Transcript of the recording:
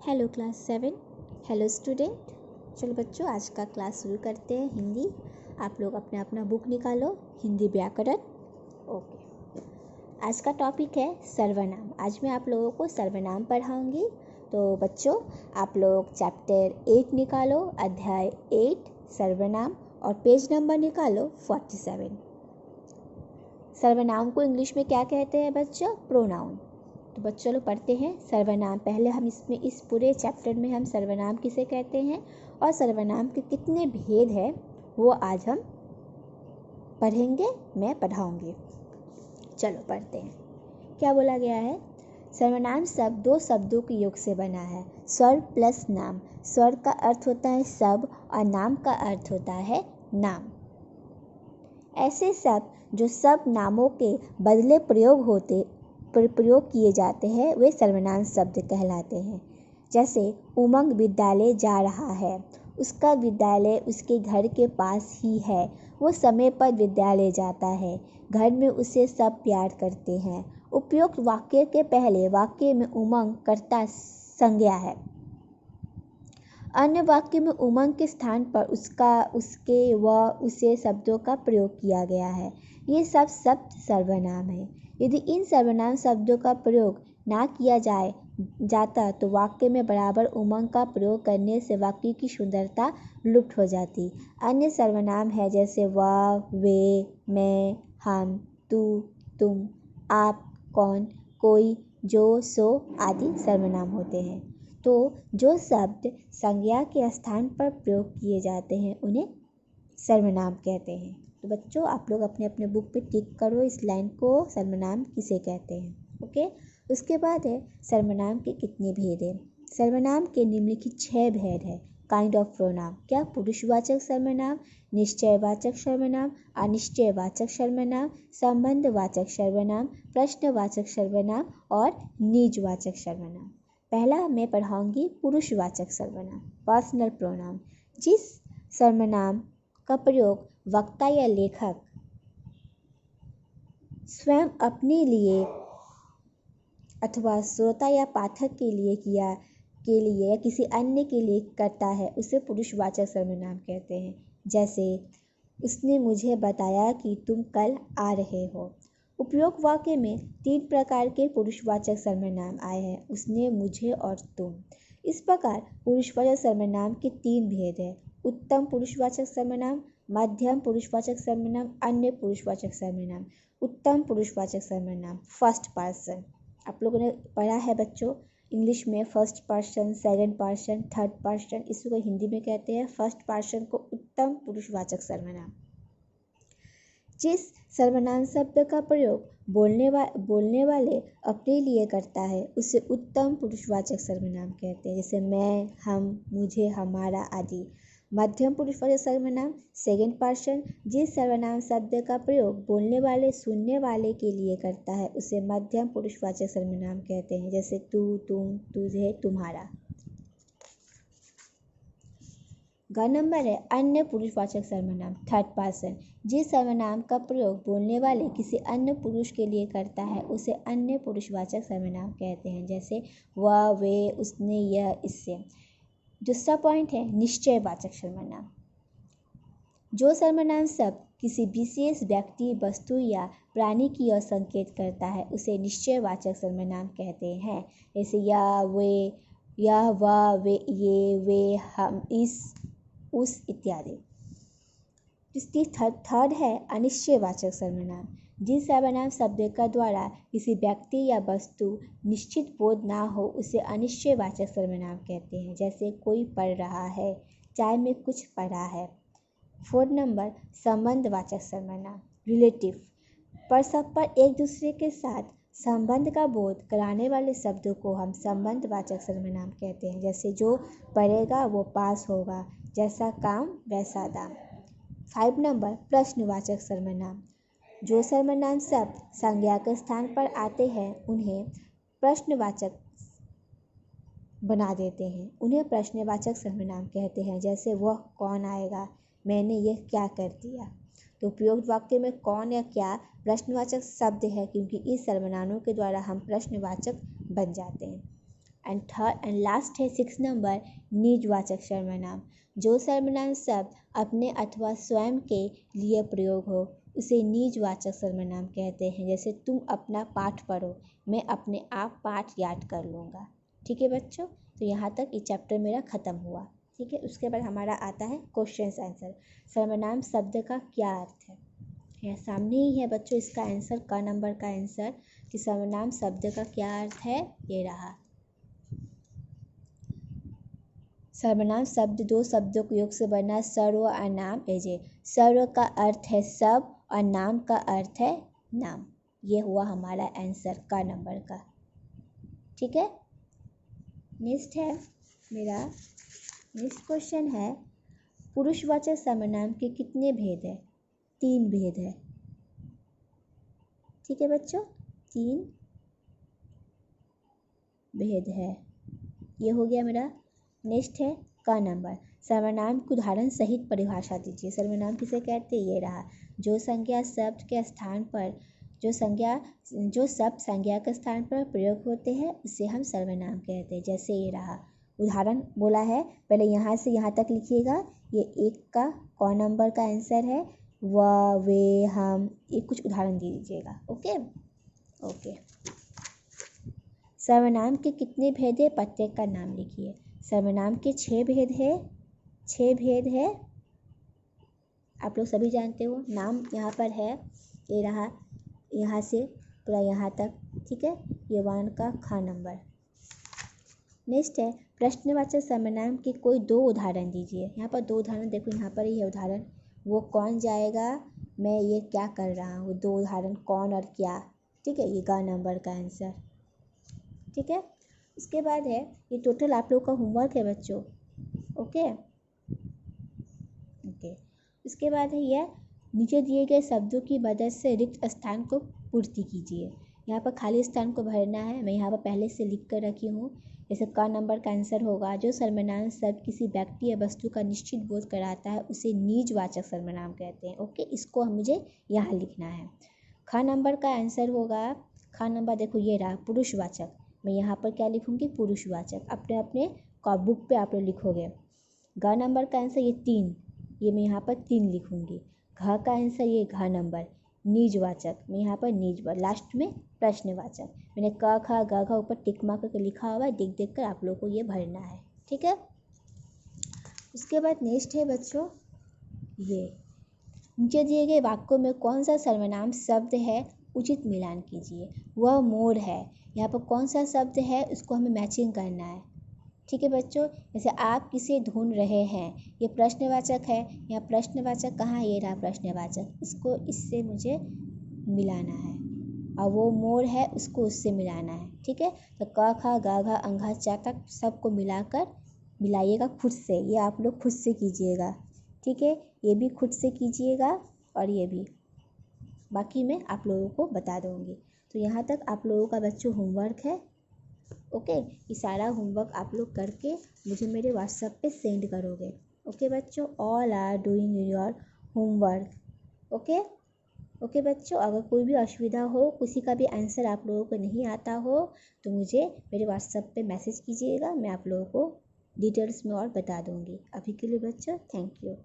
Hello class 7। Hello student. चलो बच्चों, आज का क्लास शुरू करते हैं। हिंदी, आप लोग अपना अपना बुक निकालो, हिंदी व्याकरण। ओके, आज का टॉपिक है सर्वनाम। आज मैं आप लोगों को सर्वनाम पढ़ाऊंगी। तो बच्चों, आप लोग चैप्टर 8 निकालो, अध्याय 8 सर्वनाम, और पेज नंबर निकालो 47। सर्वनाम को इंग्लिश में क्या कहते हैं बच्चों? प्रोनाउन। तो बच्चों लोग पढ़ते हैं सर्वनाम। पहले हम इस पूरे चैप्टर में हम सर्वनाम किसे कहते हैं और सर्वनाम के कितने भेद हैं वो आज हम पढ़ेंगे, मैं पढ़ाऊंगी। चलो पढ़ते हैं। क्या बोला गया है? सर्वनाम शब्द दो शब्दों के योग से बना है, स्वर प्लस नाम। स्वर का अर्थ होता है सब और नाम का अर्थ होता है नाम। ऐसे शब्द जो सब नामों के बदले प्रयोग किए जाते हैं वे सर्वनाम शब्द कहलाते हैं। जैसे उमंग विद्यालय जा रहा है, उसका विद्यालय उसके घर के पास ही है, वो समय पर विद्यालय जाता है, घर में उसे सब प्यार करते हैं। उपयुक्त वाक्य के पहले वाक्य में उमंग कर्ता संज्ञा है। अन्य वाक्य में उमंग के स्थान पर उसका, उसके, वह, उसे शब्दों का प्रयोग किया गया है। ये सब शब्द सर्वनाम है। यदि इन सर्वनाम शब्दों का प्रयोग ना किया जाता तो वाक्य में बराबर उमंग का प्रयोग करने से वाक्य की सुंदरता लुप्त हो जाती। अन्य सर्वनाम है जैसे वह, वे, मैं, हम, तू, तुम, आप, कौन, कोई, जो, सो आदि सर्वनाम होते हैं। तो जो शब्द संज्ञा के स्थान पर प्रयोग किए जाते हैं उन्हें सर्वनाम कहते हैं। तो बच्चों, आप लोग अपने अपने बुक पे टिक करो इस लाइन को, सर्वनाम किसे कहते हैं। ओके, उसके बाद है सर्वनाम के कितने भेद हैं। सर्वनाम के निम्नलिखित 6 भेद है। काइंड ऑफ प्रोनाउन, क्या? पुरुषवाचक सर्वनाम, निश्चयवाचक सर्वनाम, अनिश्चयवाचक सर्वनाम, संबंधवाचक सर्वनाम, प्रश्नवाचक सर्वनाम और निजवाचक सर्वनाम। पहला मैं पढ़ाऊंगी पुरुषवाचक सर्वनाम, पर्सनल प्रोनाउन। जिस सर्वनाम का प्रयोग वक्ता या लेखक स्वयं अपने लिए अथवा श्रोता या पाठक के लिए या किसी अन्य के लिए करता है उसे पुरुषवाचक सर्वनाम कहते हैं। जैसे उसने मुझे बताया कि तुम कल आ रहे हो। उपयोग वाक्य में 3 प्रकार के पुरुषवाचक सर्वनाम आए हैं, उसने, मुझे और तुम। इस प्रकार पुरुषवाचक सर्वनाम के 3 भेद हैं। उत्तम पुरुषवाचक सर्वनाम, मध्यम पुरुषवाचक सर्वनाम, अन्य पुरुषवाचक सर्वनाम। उत्तम पुरुषवाचक सर्वनाम, फर्स्ट पर्सन। आप लोगों ने पढ़ा है बच्चों इंग्लिश में first person, second person, third person, इसको हिंदी में कहते हैं फर्स्ट पर्सन को उत्तम पुरुषवाचक सर्वनाम। जिस सर्वनाम शब्द का प्रयोग बोलने वाले अपने लिए करता है उसे उत्तम पुरुषवाचक सर्वनाम कहते हैं। जैसे मैं, हम, मुझे, हमारा आदि। मध्यम पुरुषवाचक सर्वनाम, सेकंड पर्सन। जिस सर्वनाम शब्द का प्रयोग बोलने वाले सुनने वाले के लिए करता है उसे मध्यम पुरुषवाचक सर्वनाम कहते हैं। जैसे तू, तुम, तुझे, तुम्हारा। ग नंबर है अन्य पुरुषवाचक सर्वनाम, थर्ड पर्सन। जिस सर्वनाम का प्रयोग बोलने वाले किसी अन्य पुरुष के लिए करता है उसे अन्य पुरुषवाचक सर्वनाम कहते हैं। जैसे वह, वे, उसने, यह, इससे। दूसरा पॉइंट है निश्चयवाचक सर्वनाम। जो सर्वनाम शब्द किसी विशेष व्यक्ति, वस्तु या प्राणी की ओर संकेत करता है उसे निश्चयवाचक सर्वनाम कहते हैं। जैसे यह, वे, यह, वह, वे, ये, वे, हम, इस, उस इत्यादि। इसकी थर्ड है अनिश्चयवाचक सर्वनाम। जिस सर्वनाम शब्द का द्वारा किसी व्यक्ति या वस्तु निश्चित बोध ना हो उसे अनिश्चयवाचक सर्वनाम कहते हैं। जैसे कोई पढ़ रहा है, चाय में कुछ पड़ा है। 4 नंबर संबंधवाचक सर्वनाम, रिलेटिव। परस्पर एक दूसरे के साथ संबंध का बोध कराने वाले शब्दों को हम संबंधवाचक सर्वनाम कहते हैं। जैसे जो पढ़ेगा वो पास होगा, जैसा काम वैसा दाम। 5 नंबर प्रश्नवाचक सर्वनाम। जो सर्वनाम शब्द संज्ञा के स्थान पर आते हैं उन्हें प्रश्नवाचक बना देते हैं, उन्हें प्रश्नवाचक सर्वनाम कहते हैं। जैसे वह कौन आएगा, मैंने यह क्या कर दिया। तो उपयुक्त वाक्य में कौन या क्या प्रश्नवाचक शब्द है क्योंकि इस सर्वनामों के द्वारा हम प्रश्नवाचक बन जाते हैं। एंड थर्ड एंड लास्ट है 6 नंबर निजवाचक सर्वनाम। जो सर्वनाम शब्द अपने अथवा स्वयं के लिए प्रयोग हो उसे निजवाचक सर्वनाम कहते हैं। जैसे तुम अपना पाठ पढ़ो, मैं अपने आप पाठ याद कर लूँगा। ठीक है बच्चों, तो यहाँ तक ये चैप्टर मेरा ख़त्म हुआ। ठीक है, उसके बाद हमारा आता है क्वेश्चन आंसर। सर्वनाम शब्द का क्या अर्थ है? यहाँ सामने ही है बच्चों इसका आंसर, क नंबर का आंसर कि सर्वनाम शब्द का क्या अर्थ है, ये रहा। सर्वनाम शब्द दो शब्दों के योग से बना सर्व और नाम एजे। सर्व का अर्थ है सब और नाम का अर्थ है नाम। ये हुआ हमारा आंसर का नंबर का। ठीक है, नेक्स्ट है मेरा नेक्स्ट क्वेश्चन है पुरुषवाचक सर्वनाम के कितने भेद है? 3 भेद है। ठीक है बच्चों, 3 भेद है। ये हो गया मेरा। नेक्स्ट है का नंबर। सर्वनाम की उदाहरण सहित परिभाषा दीजिए। सर्वनाम किसे कहते हैं? ये रहा। जो संज्ञा शब्द के स्थान पर जो शब्द संज्ञा के स्थान पर प्रयोग होते हैं उसे हम सर्वनाम कहते हैं। जैसे ये रहा, उदाहरण बोला है, पहले यहाँ से यहाँ तक लिखिएगा। ये 1 का क नंबर का आंसर है। वह, वे, हम, ये कुछ उदाहरण दे दीजिएगा। Okay okay. सर्वनाम के कितने भेद है? प्रत्येक का नाम लिखिए। सर्वनाम के 6 भेद है। 6 भेद है, आप लोग सभी जानते हो। नाम यहाँ पर है, ये रहा, यहाँ से पूरा यहाँ तक। ठीक है, ये 1 का ख नंबर। नेक्स्ट है प्रश्नवाचक सर्वनाम के कोई 2 उदाहरण दीजिए। यहाँ पर 2 उदाहरण देखो, यहाँ पर ही है उदाहरण। वो कौन जाएगा, मैं ये क्या कर रहा हूँ। 2 उदाहरण, कौन और क्या। ठीक है, ये ग नंबर का आंसर। ठीक है, इसके बाद है ये टोटल आप लोग का होमवर्क है बच्चों। Okay okay. इसके बाद है यह नीचे दिए गए शब्दों की मदद से रिक्त स्थान को पूर्ति कीजिए। यहाँ पर खाली स्थान को भरना है। मैं यहाँ पर पहले से लिख कर रखी हूँ। जैसे क नंबर का आंसर होगा, जो सर्वनाम शब्द किसी व्यक्ति या वस्तु का निश्चित बोध कराता है उसे निजवाचक सर्वनाम कहते हैं। ओके, इसको मुझे यहाँ लिखना है। ख नंबर का आंसर होगा, ख नंबर देखो ये रहा, पुरुषवाचक। मैं यहाँ पर क्या लिखूँगी? पुरुषवाचक। अपने अपने बुक पे आप लोग लिखोगे। ग नंबर का आंसर ये 3, ये मैं यहाँ पर 3 लिखूँगी। घ का आंसर ये घ नंबर, निजवाचक। मैं यहाँ पर निजवाचक, लास्ट में प्रश्नवाचक। मैंने क ख ग घ ऊपर टिक मार्क करके लिखा हुआ है, देख देख कर आप लोगों को ये भरना है। ठीक है, उसके बाद नेक्स्ट है बच्चों, ये नीचे दिए गए वाक्यों में कौन सा सर्वनाम शब्द है, उचित मिलान कीजिए। वह मोर है, यहाँ पर कौन सा शब्द है उसको हमें मैचिंग करना है। ठीक है बच्चों, जैसे आप किसे ढूंढ रहे हैं, ये प्रश्नवाचक है। यहाँ प्रश्नवाचक कहाँ है? ये रहा प्रश्नवाचक। इसको इससे मुझे मिलाना है। और वो मोर है, उसको उससे मिलाना है। ठीक है, तो क ख ग घ अंघ च तक सबको मिलाकर मिलाइएगा खुद से। ये आप लोग खुद से कीजिएगा। ठीक है, ये भी खुद से कीजिएगा और ये भी, बाकी मैं आप लोगों को बता दूँगी। तो यहाँ तक आप लोगों का बच्चों होमवर्क है। ओके, ये सारा होमवर्क आप लोग करके मुझे मेरे व्हाट्सएप पे सेंड करोगे। ओके बच्चों, all are doing your homework. Okay okay बच्चों, अगर कोई भी असुविधा हो, किसी का भी आंसर आप लोगों को नहीं आता हो तो मुझे मेरे व्हाट्सएप पे मैसेज कीजिएगा। मैं आप लोगों को डिटेल्स में और बता दूँगी। अभी के लिए बच्चों थैंक यू।